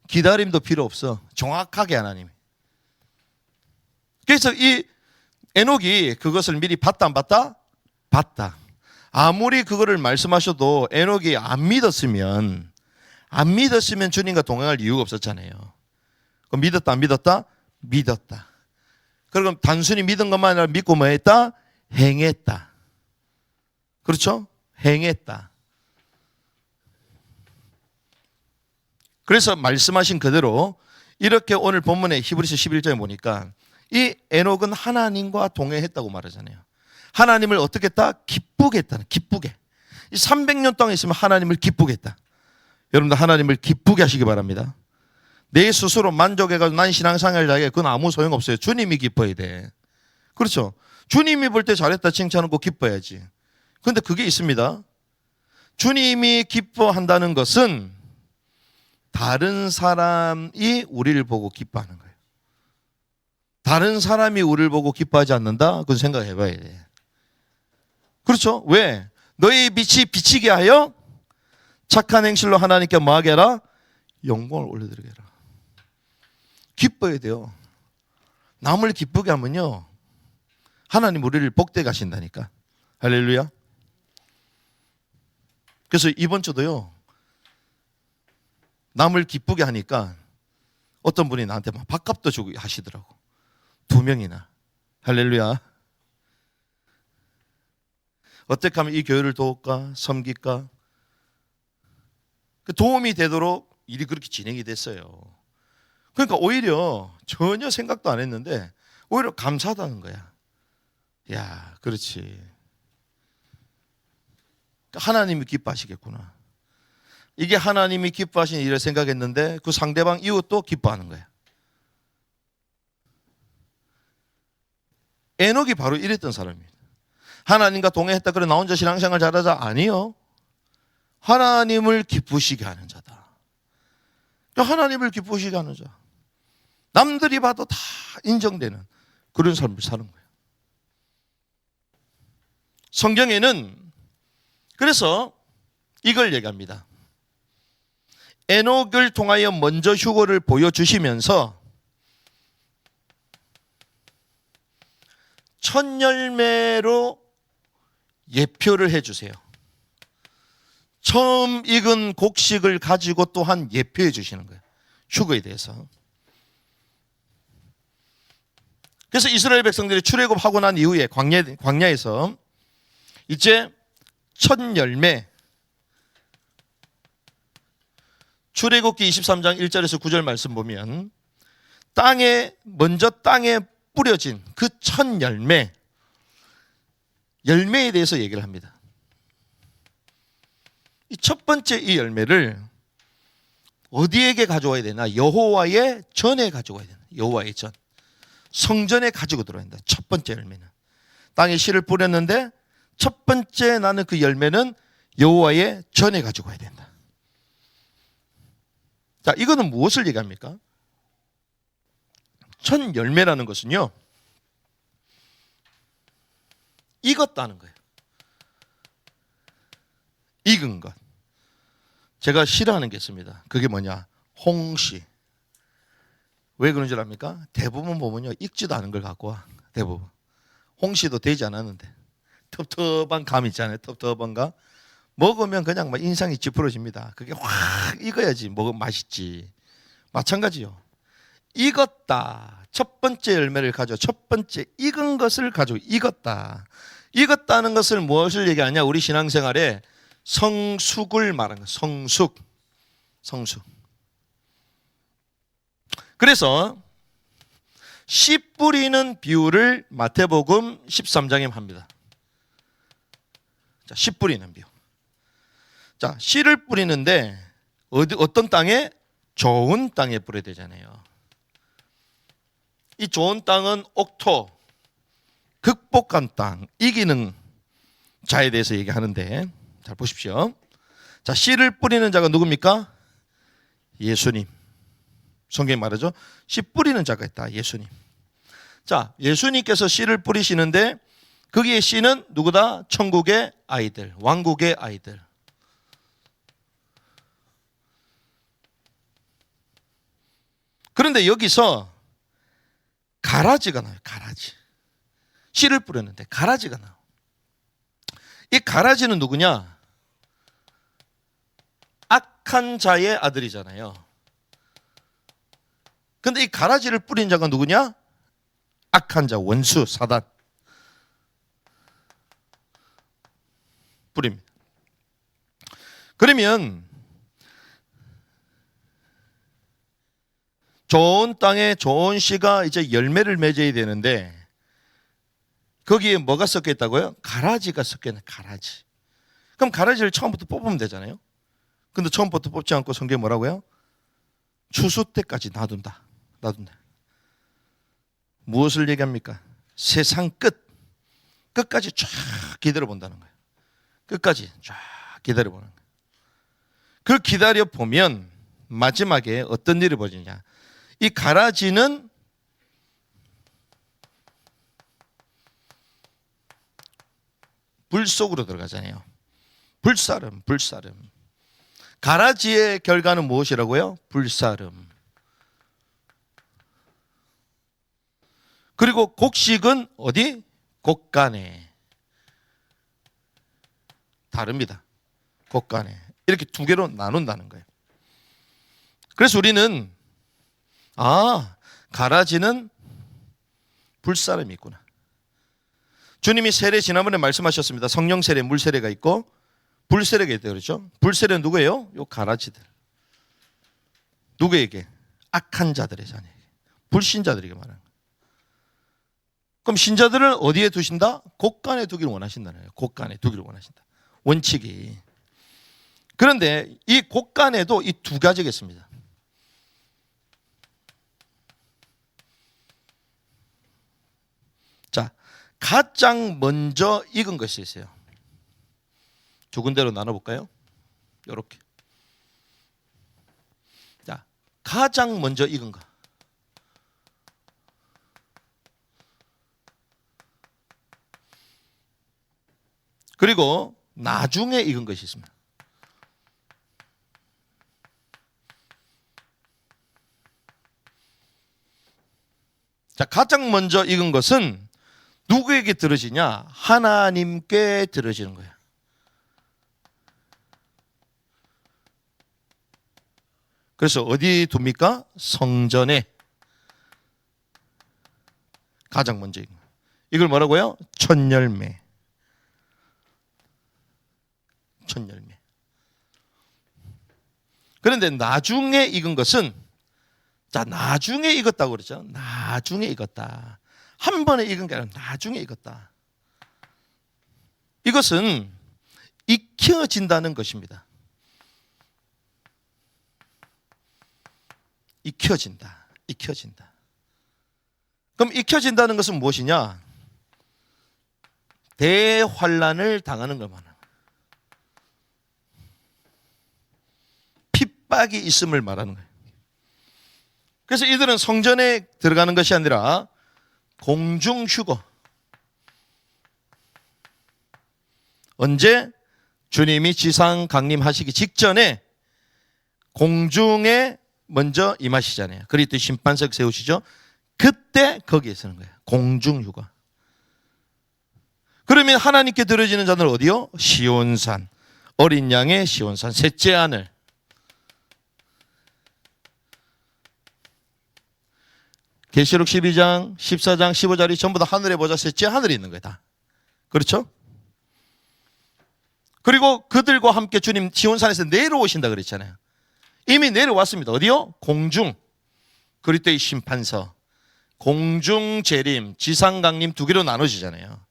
기다림도 필요 없어. 정확하게 하나님이. 그래서 이 에녹이 그것을 미리 봤다 안 봤다? 봤다. 아무리 그거를 말씀하셔도 에녹이 안 믿었으면 주님과 동행할 이유가 없었잖아요. 그럼 믿었다 안 믿었다? 믿었다. 그럼 단순히 믿은 것만 아니라 믿고 뭐 했다? 행했다. 그렇죠? 행했다. 그래서 말씀하신 그대로 이렇게 오늘 본문에 히브리서 11장에 보니까 이 에녹은 하나님과 동행했다고 말하잖아요. 하나님을 어떻게 했다? 기쁘게 했다는, 기쁘게. 이 300년 동안 있으면 하나님을 기쁘게 했다. 여러분들 하나님을 기쁘게 하시기 바랍니다. 내 스스로 만족해가지고 난 신앙생활을 잘해. 그건 아무 소용없어요. 주님이 기뻐야 돼. 그렇죠? 주님이 볼 때 잘했다 칭찬하고 기뻐야지. 그런데 그게 있습니다. 주님이 기뻐한다는 것은 다른 사람이 우리를 보고 기뻐하는 거예요. 다른 사람이 우리를 보고 기뻐하지 않는다? 그건 생각해 봐야 돼. 그렇죠? 왜? 너희 빛이 비치게 하여 착한 행실로 하나님께 뭐하게 해라? 영광을 올려드리게 해라. 기뻐야 돼요. 남을 기쁘게 하면요 하나님 우리를 복되게 하신다니까. 할렐루야. 그래서 이번 주도요 남을 기쁘게 하니까 어떤 분이 나한테 막 밥값도 주고 하시더라고. 2명이나. 할렐루야. 어떻게 하면 이 교회를 도울까? 섬길까? 그 도움이 되도록 일이 그렇게 진행이 됐어요. 그러니까 오히려 전혀 생각도 안 했는데 오히려 감사하다는 거야. 야, 그렇지. 하나님이 기뻐하시겠구나. 이게 하나님이 기뻐하시는 일을 생각했는데 그 상대방 이웃도 기뻐하는 거야. 에녹이 바로 이랬던 사람입니다. 하나님과 동행했다 그래 나 혼자 신앙생활 잘하자? 아니요. 하나님을 기쁘시게 하는 자다. 하나님을 기쁘시게 하는 자. 남들이 봐도 다 인정되는 그런 삶을 사는 거예요. 성경에는 그래서 이걸 얘기합니다. 에녹을 통하여 먼저 휴거를 보여주시면서 첫 열매로 예표를 해주세요. 처음 익은 곡식을 가지고 또한 예표해 주시는 거예요. 휴거에 대해서. 그래서 이스라엘 백성들이 출애굽하고 난 이후에 광야에서 이제 첫 열매, 출애굽기 23장 1절에서 9절 말씀 보면 먼저 땅에 뿌려진 그 첫 열매, 열매에 대해서 얘기를 합니다. 이 첫 번째 이 열매를 어디에게 가져와야 되나? 여호와의 전에 가져와야 되나? 여호와의 전. 성전에 가지고 들어야 된다. 첫 번째 열매는. 땅에 씨를 뿌렸는데 첫 번째 나는 그 열매는 여호와의 전에 가지고 가야 된다. 자, 이거는 무엇을 얘기합니까? 첫 열매라는 것은요, 익었다는 거예요. 익은 것. 제가 싫어하는 게 있습니다. 그게 뭐냐? 홍시. 왜 그런 줄 압니까? 대부분 보면요, 익지도 않은 걸 갖고 와. 대부분. 홍시도 되지 않았는데. 텁텁한 감 있잖아요. 텁텁한 감. 먹으면 그냥 막 인상이 찌푸러집니다. 그게 확 익어야지 먹으면 맛있지. 마찬가지요. 익었다. 첫 번째 열매를 가져. 첫 번째 익은 것을 가지고 익었다. 익었다는 것을 무엇을 얘기하냐? 우리 신앙생활에 성숙을 말하는 거예요. 성숙. 성숙. 그래서 씨 뿌리는 비유를 마태복음 13장에 합니다. 자, 씨 뿌리는 비유. 자, 씨를 뿌리는데 어떤 땅에? 좋은 땅에 뿌려야 되잖아요. 이 좋은 땅은 옥토, 극복한 땅, 이기는 자에 대해서 얘기하는데, 잘 보십시오. 자, 씨를 뿌리는 자가 누굽니까? 예수님. 성경이 말하죠. 씨 뿌리는 자가 있다. 예수님. 자, 예수님께서 씨를 뿌리시는데 거기에 씨는 누구다? 천국의 아이들, 왕국의 아이들. 그런데 여기서 가라지가 나와요. 가라지. 씨를 뿌렸는데 가라지가 나와요. 이 가라지는 누구냐? 악한 자의 아들이잖아요. 근데 이 가라지를 뿌린 자가 누구냐? 악한 자, 원수, 사단. 뿌립니다. 그러면 좋은 땅에 좋은 씨가 이제 열매를 맺어야 되는데 거기에 뭐가 섞여 있다고요? 가라지가 섞여 있는 가라지. 그럼 가라지를 처음부터 뽑으면 되잖아요. 근데 처음부터 뽑지 않고 성경에 뭐라고요? 추수 때까지 놔둔다. 놔둔다. 무엇을 얘기합니까? 세상 끝까지 쫙 기다려 본다는 거예요. 끝까지 쫙 기다려 보는 거예요. 그 기다려 보면 마지막에 어떤 일이 벌어지냐? 이 가라지는 불 속으로 들어가잖아요. 불사름. 가라지의 결과는 무엇이라고요? 불사름. 그리고 곡식은 어디? 곡간에. 다릅니다. 곡간에. 이렇게 두 개로 나눈다는 거예요. 그래서 우리는 가라지는 불사름이 있구나. 주님이 세례 지난번에 말씀하셨습니다. 성령 세례, 물 세례가 있고 불 세례가 있다 그랬죠. 불 세례는 누구예요? 요 가라지들. 누구에게? 악한 자들의 자녀에게. 불신자들에게 말하는 거예요. 그럼 신자들은 어디에 두신다? 곡간에 두기를 원하신다는 거예요. 곡간에 두기를 원하신다. 원칙이. 그런데 이 곡간에도 이 두 가지가 있습니다. 자, 가장 먼저 익은 것이 있어요. 두 군데로 나눠볼까요? 이렇게. 자, 가장 먼저 익은 거. 그리고 나중에 익은 것이 있습니다. 자, 가장 먼저 익은 것은 누구에게 들어지냐? 하나님께 들어지는 거예요. 그래서 어디 둡니까? 성전에. 가장 먼저 익은 거예요. 이걸 뭐라고요? 첫 열매. 첫 열매. 그런데 나중에 익은 것은, 자, 나중에 익었다고 그러죠. 나중에 익었다. 한 번에 익은 게 아니라 나중에 익었다. 이것은 익혀진다는 것입니다. 익혀진다. 그럼 익혀진다는 것은 무엇이냐? 대환란을 당하는 걸 말하는 거예요. 핍박이 있음을 말하는 거예요. 그래서 이들은 성전에 들어가는 것이 아니라 공중휴거. 언제? 주님이 지상 강림하시기 직전에 공중에 먼저 임하시잖아요. 그리고 또 심판석 세우시죠. 그때 거기에 서는 거예요. 공중휴거. 그러면 하나님께 드려지는 자는 어디요? 시온산, 어린 양의 시온산, 셋째 하늘. 계시록 12장, 14장, 15장이 전부 다 하늘에 보자 셋째 하늘에 있는 거예요. 다. 그렇죠? 그리고 그들과 함께 주님 시온산에서 내려오신다 그랬잖아요. 이미 내려왔습니다. 어디요? 공중. 그리스도의 심판서, 공중 재림, 지상 강림 두 개로 나눠지잖아요.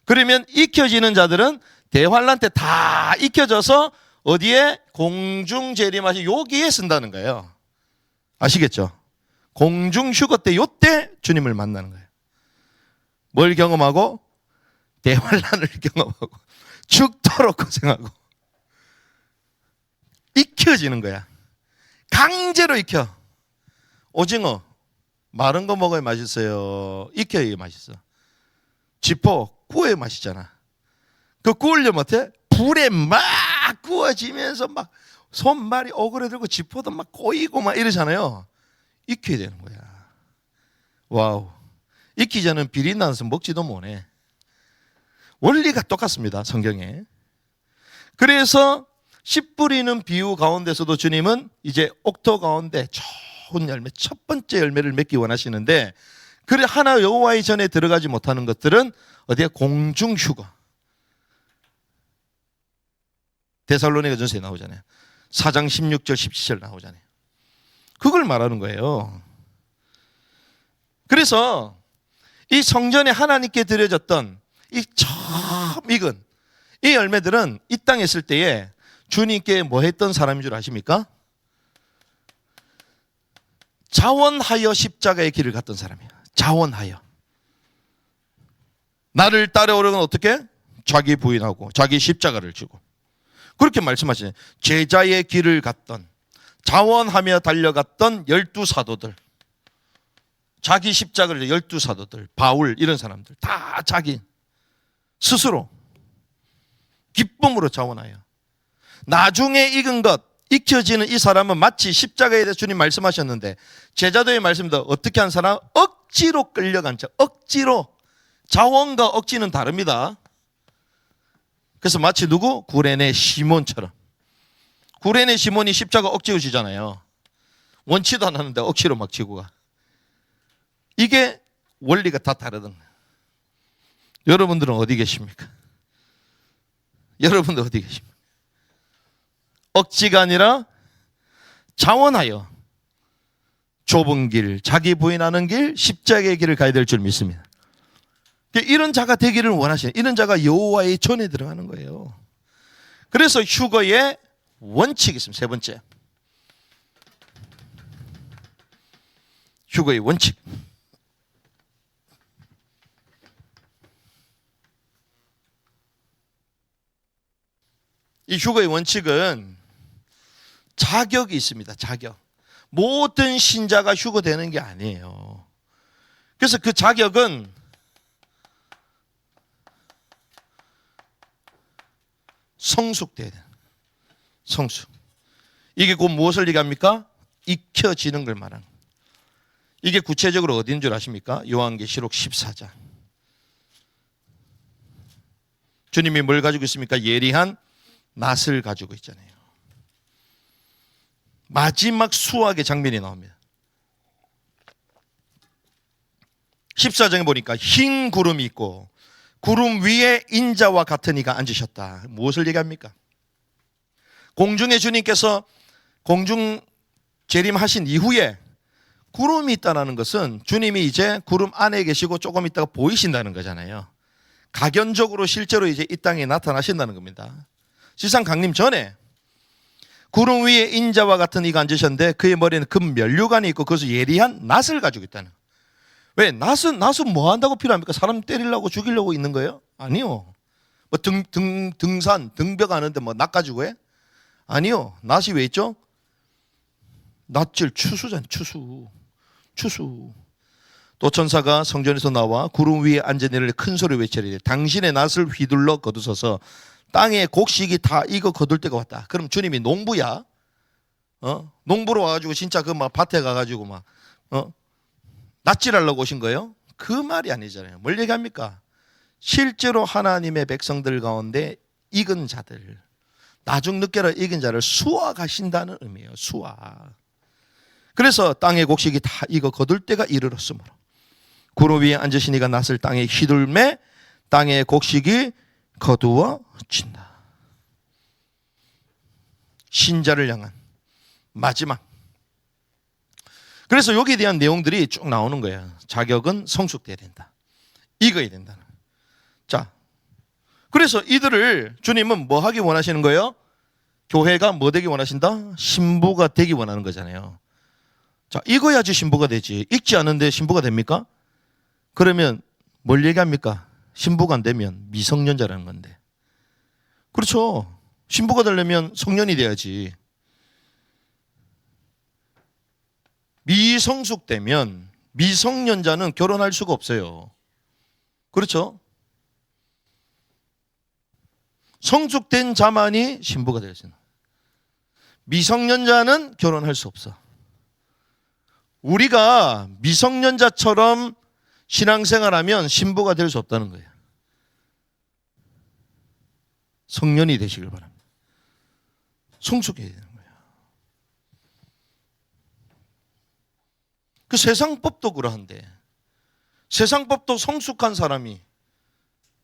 그러면 익혀지는 자들은 대환란 때 다 익혀져서 어디에? 공중 재림하시 여기에 쓴다는 거예요. 아시겠죠? 공중 휴거 때 요때 주님을 만나는 거예요. 뭘 경험하고? 대환란을 경험하고 죽도록 고생하고 익혀지는 거야. 강제로 익혀. 오징어 마른 거 먹어야 맛있어요? 익혀야 맛있어? 지포 구워야 맛있잖아. 그 구우려면 어때? 불에 막 구워지면서 막 손발이 오그라들고 지포도 막 꼬이고 막 이러잖아요. 익혀야 되는 거야. 와우. 익히지 않으면 비린 나서 먹지도 못해. 원리가 똑같습니다. 성경에. 그래서 씨 뿌리는 비유 가운데서도 주님은 이제 옥토 가운데 좋은 열매, 첫 번째 열매를 맺기 원하시는데, 그래 하나 여호와의 전에 들어가지 못하는 것들은 어디에? 공중 휴거. 데살로니가전서에 나오잖아요. 4장 16절 17절 나오잖아요. 그걸 말하는 거예요. 그래서 이 성전에 하나님께 드려졌던 이 처음 익은 이 열매들은 이 땅에 있을 때에 주님께 뭐 했던 사람인 줄 아십니까? 자원하여 십자가의 길을 갔던 사람이에요. 자원하여. 나를 따라오려면 어떻게? 자기 부인하고 자기 십자가를 지고. 그렇게 말씀하시네요. 제자의 길을 갔던, 자원하며 달려갔던 12사도들, 자기 십자가를 12사도들, 바울 이런 사람들 다 자기 스스로 기쁨으로 자원하여 나중에 익은 것, 익혀지는 이 사람은 마치 십자가에 대해서 주님 말씀하셨는데, 제자도의 말씀도 어떻게 한 사람? 억지로 끌려간 자, 억지로. 자원과 억지는 다릅니다. 그래서 마치 누구? 구레네 시몬처럼. 구레네 시몬이 십자가 억지로 지잖아요. 원치도 않았는데 억지로 막 지고 가. 이게 원리가 다 다르던 거예요. 여러분들은 어디 계십니까? 여러분들 어디 계십니까? 억지가 아니라 자원하여 좁은 길, 자기 부인하는 길, 십자가의 길을 가야 될 줄 믿습니다. 이런 자가 되기를 원하시는, 이런 자가 여호와의 전에 들어가는 거예요. 그래서 휴거의 원칙이 있습니다. 세 번째, 휴거의 원칙. 이 휴거의 원칙은 자격이 있습니다. 자격. 모든 신자가 휴거되는 게 아니에요. 그래서 그 자격은 성숙돼야 돼요. 성숙. 이게 곧 무엇을 얘기합니까? 익혀지는 걸 말하는 거예요. 이게 구체적으로 어디인 줄 아십니까? 요한계시록 14장. 주님이 뭘 가지고 있습니까? 예리한 낫을 가지고 있잖아요. 마지막 수확의 장면이 나옵니다. 14장에 보니까 흰 구름이 있고 구름 위에 인자와 같은 이가 앉으셨다. 무엇을 얘기합니까? 공중에 주님께서 공중 재림하신 이후에 구름이 있다는 것은 주님이 이제 구름 안에 계시고 조금 있다가 보이신다는 거잖아요. 가견적으로 실제로 이제 이 땅에 나타나신다는 겁니다. 지상 강림 전에 구름 위에 인자와 같은 이가 앉으셨는데 그의 머리에는 금 면류관이 있고 그것을 예리한 낫을 가지고 있다는. 왜? 낫은 뭐 한다고 필요합니까? 사람 때리려고 죽이려고 있는 거예요? 아니요. 뭐 등산, 등벽 하는데 뭐 낫 가지고 해? 아니요. 낫이 왜 있죠? 낫질 추수잖아요. 추수. 또 천사가 성전에서 나와 구름 위에 앉은 이를 큰 소리로 외치리되 당신의 낫을 휘둘러 거두소서 땅에 곡식이 다 익어 거둘 때가 왔다. 그럼 주님이 농부야? 농부로 와가지고 진짜 그 막 밭에 가가지고 막 낫질하려고 오신 거예요? 그 말이 아니잖아요. 뭘 얘기합니까? 실제로 하나님의 백성들 가운데 익은 자들, 나중 늦게라 익은 자를 수확하신다는 의미예요. 수확. 그래서 땅의 곡식이 다 익어 거둘 때가 이르렀으므로 구름 위에 앉으신 이가 낫을 땅에 휘둘매 땅의 곡식이 거두어진다. 신자를 향한 마지막. 그래서 여기에 대한 내용들이 쭉 나오는 거예요. 자격은 성숙돼야 된다. 익어야 된다. 자, 그래서 이들을 주님은 뭐 하기 원하시는 거예요? 교회가 뭐 되기 원하신다? 신부가 되기 원하는 거잖아요. 자, 익어야지 신부가 되지. 익지 않은데 신부가 됩니까? 그러면 뭘 얘기합니까? 신부가 안 되면 미성년자라는 건데. 그렇죠. 신부가 되려면 성년이 돼야지. 미성숙되면 미성년자는 결혼할 수가 없어요. 그렇죠? 성숙된 자만이 신부가 될 수 있는. 미성년자는 결혼할 수 없어. 우리가 미성년자처럼 신앙생활하면 신부가 될 수 없다는 거예요. 성년이 되시길 바랍니다. 성숙해야 되는 거예요. 그 세상법도 그러한데 세상법도 성숙한 사람이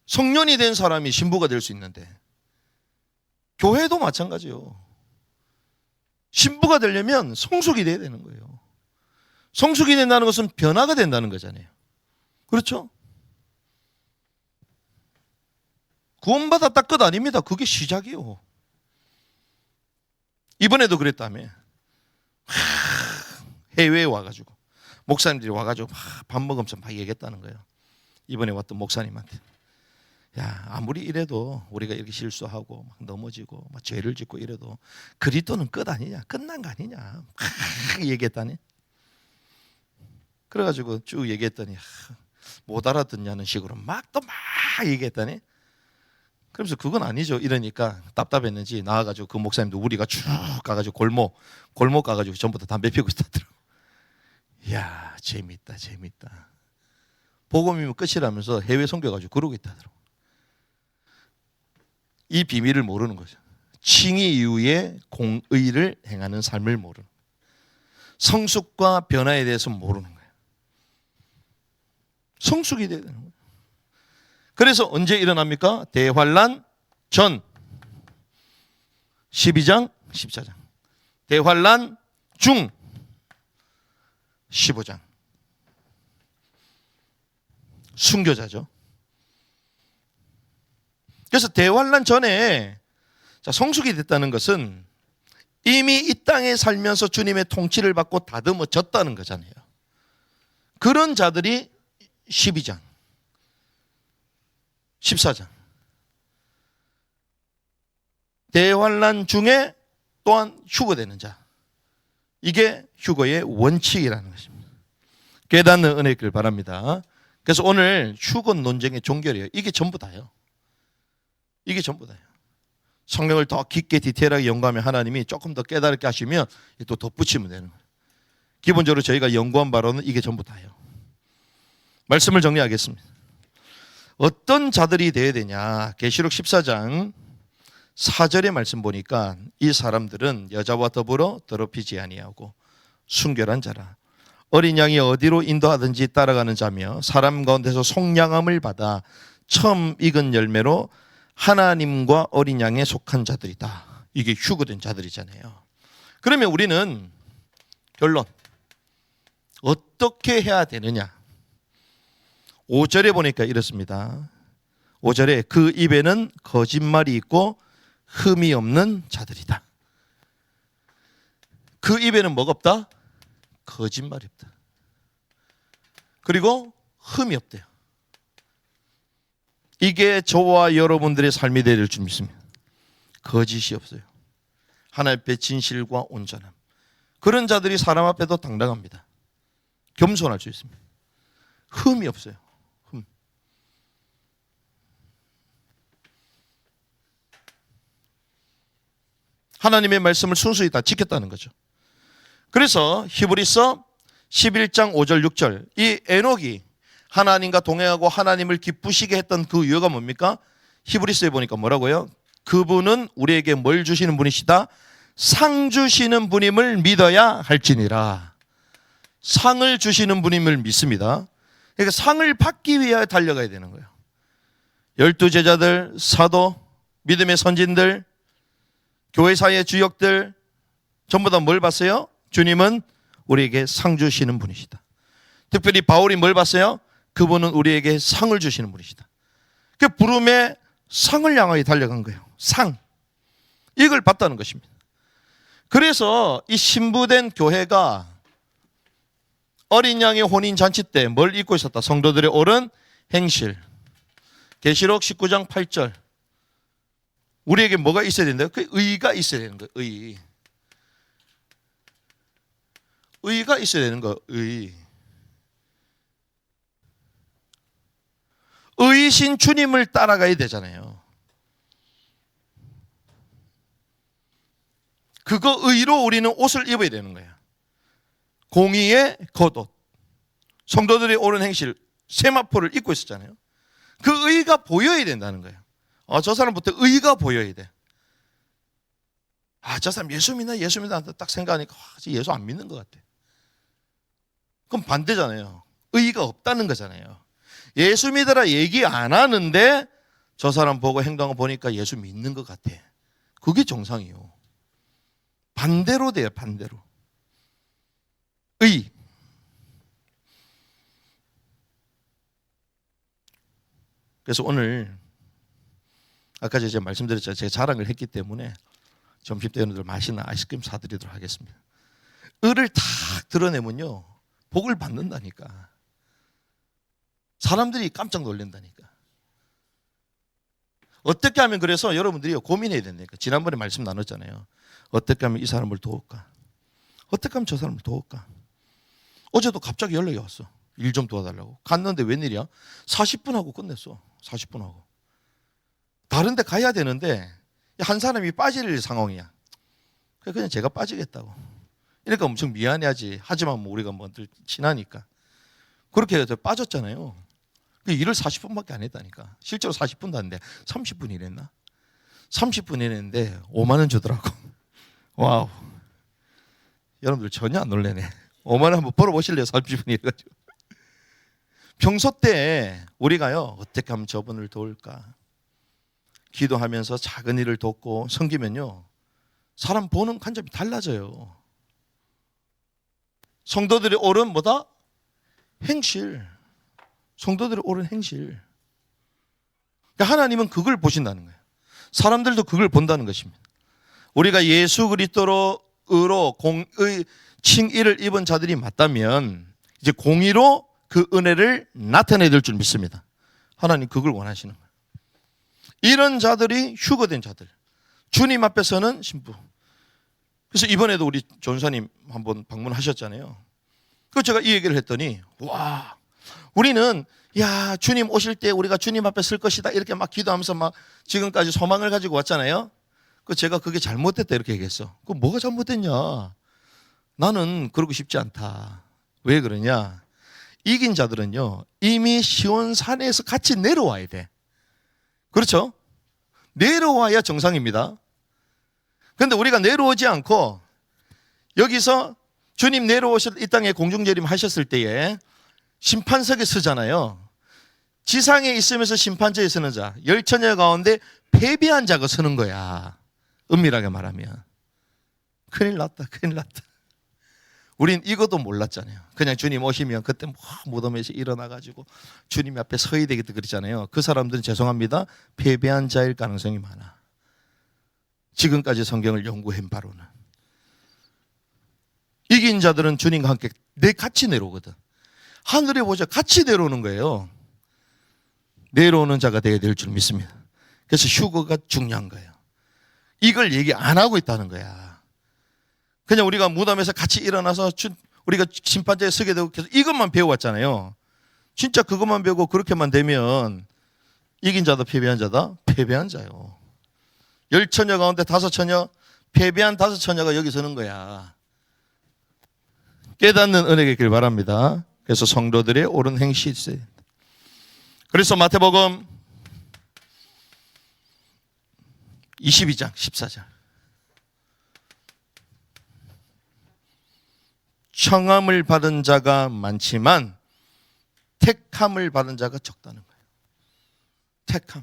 성년이 된 사람이 신부가 될 수 있는데 교회도 마찬가지요. 신부가 되려면 성숙이 돼야 되는 거예요. 성숙이 된다는 것은 변화가 된다는 거잖아요. 그렇죠? 구원받았다 끝 아닙니다. 그게 시작이요. 이번에도 그랬다며. 해외에 와가지고 목사님들이 와가지고 밥 먹으면서 막 얘기했다는 거예요. 이번에 왔던 목사님한테. 야, 아무리 이래도 우리가 이렇게 실수하고 막 넘어지고 막 죄를 짓고 이래도 그리스도는 끝 아니냐, 끝난 거 아니냐 막 얘기했다니. 그래가지고 쭉 얘기했더니 못 알아듣냐는 식으로 막 또 막 얘기했다니. 그러면서 그건 아니죠 이러니까 답답했는지 나와가지고 그 목사님도 우리가 쭉 가가지고 골목 가가지고 전부 다 담배 피우고 있다더라고. 이야, 재밌다. 복음이면 끝이라면서 해외 선교가지고 그러고 있다더라고. 이 비밀을 모르는 거죠. 칭의 이후에 공의를 행하는 삶을 모르는 거예요. 성숙과 변화에 대해서 모르는 거예요. 성숙이 돼야 되는 거예요. 그래서 언제 일어납니까? 대환란 전 12장 14장, 대환란 중 15장. 순교자죠. 그래서 대환란 전에 성숙이 됐다는 것은 이미 이 땅에 살면서 주님의 통치를 받고 다듬어졌다는 거잖아요. 그런 자들이 12장, 14장. 대환란 중에 또한 휴거되는 자. 이게 휴거의 원칙이라는 것입니다. 깨닫는 은혜 있길 바랍니다. 그래서 오늘 휴거 논쟁의 종결이에요. 이게 전부 다예요. 이게 전부 다예요. 성경을 더 깊게 디테일하게 연구하면 하나님이 조금 더 깨달게 하시면 또 덧붙이면 되는 거예요. 기본적으로 저희가 연구한 바로는 이게 전부 다예요. 말씀을 정리하겠습니다. 어떤 자들이 되어야 되냐? 계시록 14장 4절의 말씀 보니까 이 사람들은 여자와 더불어 더럽히지 아니하고 순결한 자라. 어린 양이 어디로 인도하든지 따라가는 자며 사람 가운데서 속량함을 받아 처음 익은 열매로 하나님과 어린 양에 속한 자들이다. 이게 휴거된 자들이잖아요. 그러면 우리는 결론 어떻게 해야 되느냐? 5절에 보니까 이렇습니다. 5절에 그 입에는 거짓말이 있고 흠이 없는 자들이다. 그 입에는 뭐가 없다? 거짓말이 없다. 그리고 흠이 없대요. 이게 저와 여러분들의 삶이 될 줄 믿습니다. 거짓이 없어요. 하나님 앞에 진실과 온전함. 그런 자들이 사람 앞에도 당당합니다. 겸손할 수 있습니다. 흠이 없어요. 흠. 하나님의 말씀을 순수히 다 지켰다는 거죠. 그래서 히브리서 11장 5절 6절 이 에녹이 하나님과 동행하고 하나님을 기쁘시게 했던 그 이유가 뭡니까? 히브리서에 보니까 뭐라고요? 그분은 우리에게 뭘 주시는 분이시다? 상 주시는 분임을 믿어야 할지니라. 상을 주시는 분임을 믿습니다. 그러니까 상을 받기 위해 달려가야 되는 거예요. 12제자들, 사도, 믿음의 선진들, 교회사의 주역들 전부 다 뭘 봤어요? 주님은 우리에게 상 주시는 분이시다. 특별히 바울이 뭘 봤어요? 그분은 우리에게 상을 주시는 분이시다. 그 부름에 상을 향하여 달려간 거예요. 상. 이걸 봤다는 것입니다. 그래서 이 신부된 교회가 어린 양의 혼인 잔치 때 뭘 입고 있었다? 성도들의 옳은 행실. 계시록 19장 8절. 우리에게 뭐가 있어야 된다요? 그 의가 있어야 되는 거예요. 의. 의가 있어야 되는 거예요. 의. 의이신 주님을 따라가야 되잖아요. 그거 의로 우리는 옷을 입어야 되는 거예요. 공의의 겉옷. 성도들의 옳은 행실, 세마포를 입고 있었잖아요. 그 의가 보여야 된다는 거예요. 저 사람부터 의가 보여야 돼. 저 사람 예수 믿나? 예수 믿나? 딱 생각하니까 예수 안 믿는 것 같아. 그럼 반대잖아요. 의가 없다는 거잖아요. 예수 믿으라 얘기 안 하는데 저 사람 보고 행동을 보니까 예수 믿는 것 같아. 그게 정상이요. 반대로 돼요. 반대로. 의. 그래서 오늘 아까 제가 말씀드렸잖아요. 제가 자랑을 했기 때문에 점심 때 여러분들 맛있는 아이스크림 사드리도록 하겠습니다. 의를 탁 드러내면요 복을 받는다니까. 사람들이 깜짝 놀란다니까. 어떻게 하면 그래서 여러분들이 고민해야 된다니까. 지난번에 말씀 나눴잖아요. 어떻게 하면 이 사람을 도울까? 어떻게 하면 저 사람을 도울까? 어제도 갑자기 연락이 왔어. 일 좀 도와달라고. 갔는데 웬일이야? 40분 하고 끝냈어. 40분 하고. 다른 데 가야 되는데 한 사람이 빠질 상황이야. 그냥 제가 빠지겠다고. 이러니까 엄청 미안해하지. 하지만 뭐 우리가 뭐 늘 친하니까. 그렇게 해서 빠졌잖아요. 일을 40분밖에 안 했다니까. 실제로 40분도 안 돼. 30분 일했나? 30분 일했는데 5만 원 주더라고. 와우. 여러분들 전혀 안 놀래네. 5만 원 한번 벌어보실래요? 30분 일해가지고. 평소 때 우리가요 어떻게 하면 저분을 도울까? 기도하면서 작은 일을 돕고 섬기면요 사람 보는 관점이 달라져요. 성도들의 옳은 뭐다? 행실. 성도들의 옳은 행실. 그러니까 하나님은 그걸 보신다는 거예요. 사람들도 그걸 본다는 것입니다. 우리가 예수 그리스도로 공의 칭의를 입은 자들이 맞다면 이제 공의로 그 은혜를 나타내야 될 줄 믿습니다. 하나님 그걸 원하시는 거예요. 이런 자들이 휴거된 자들. 주님 앞에서는 신부. 그래서 이번에도 우리 전사님 한번 방문하셨잖아요. 그 제가 이 얘기를 했더니 와 우리는 야 주님 오실 때 우리가 주님 앞에 설 것이다 이렇게 막 기도하면서 막 지금까지 소망을 가지고 왔잖아요. 그 제가 그게 잘못됐다 이렇게 얘기했어. 그 뭐가 잘못됐냐? 나는 그러고 싶지 않다. 왜 그러냐? 이긴 자들은요 이미 시온산에서 같이 내려와야 돼. 그렇죠? 내려와야 정상입니다. 그런데 우리가 내려오지 않고 여기서 주님 내려오실 이 땅에 공중재림 하셨을 때에 심판석에 서잖아요. 지상에 있으면서 심판대에 서는 자, 열처녀 가운데 패배한 자가 서는 거야. 은밀하게 말하면 큰일 났다. 큰일 났다. 우린 이것도 몰랐잖아요. 그냥 주님 오시면 그때 뭐 무덤에서 일어나가지고 주님 앞에 서야 되겠다 그랬잖아요. 그 사람들은 죄송합니다, 패배한 자일 가능성이 많아. 지금까지 성경을 연구한 바로는. 이긴 자들은 주님과 함께 같이 내려오거든. 하늘에 보자 같이 내려오는 거예요. 내려오는 자가 되어야 될 줄 믿습니다. 그래서 휴거가 중요한 거예요. 이걸 얘기 안 하고 있다는 거야. 그냥 우리가 무덤에서 같이 일어나서 우리가 심판자에 서게 되고 계속 이것만 배워왔잖아요. 진짜 그것만 배우고 그렇게만 되면 이긴 자다 패배한 자다? 패배한 자요. 10처녀 가운데 5처녀, 패배한 5처녀가 여기 서는 거야. 깨닫는 은혜가 있길 바랍니다. 그래서 성도들의 옳은 행실이 있어야 된다. 그래서 마태복음 22장 14절, 청함을 받은 자가 많지만 택함을 받은 자가 적다는 거예요. 택함.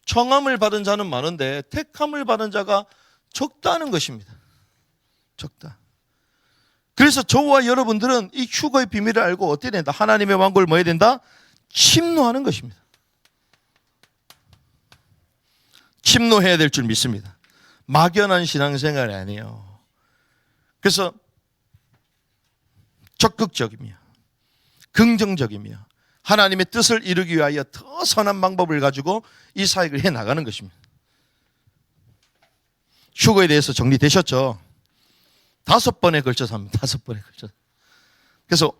청함을 받은 자는 많은데 택함을 받은 자가 적다는 것입니다. 적다. 그래서 저와 여러분들은 이 휴거의 비밀을 알고 어떻게 된다? 하나님의 왕국을 뭐 해야 된다? 침노하는 것입니다. 침노해야 될 줄 믿습니다. 막연한 신앙생활이 아니에요. 그래서 적극적이며 긍정적이며 하나님의 뜻을 이루기 위하여 더 선한 방법을 가지고 이 사역을 해나가는 것입니다. 휴거에 대해서 정리되셨죠? 5번에 걸쳐서 합니다. 5번에 걸쳐서. 그래서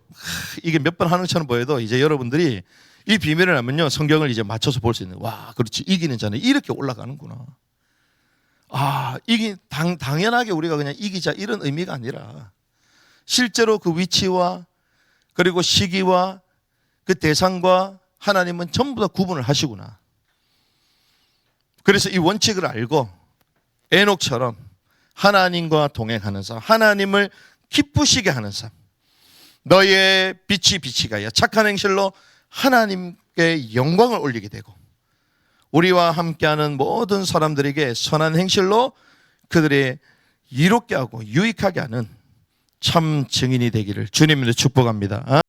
이게 몇 번 하는 것처럼 보여도 이제 여러분들이 이 비밀을 알면요, 성경을 이제 맞춰서 볼 수 있는, 와, 그렇지, 이기는 자는 이렇게 올라가는구나. 아, 당연하게 우리가 그냥 이기자 이런 의미가 아니라 실제로 그 위치와 그리고 시기와 그 대상과 하나님은 전부 다 구분을 하시구나. 그래서 이 원칙을 알고 에녹처럼 하나님과 동행하는 삶, 하나님을 기쁘시게 하는 삶, 너의 빛이 가야 착한 행실로 하나님께 영광을 올리게 되고 우리와 함께하는 모든 사람들에게 선한 행실로 그들의 이롭게 하고 유익하게 하는 참 증인이 되기를 주님으로 축복합니다.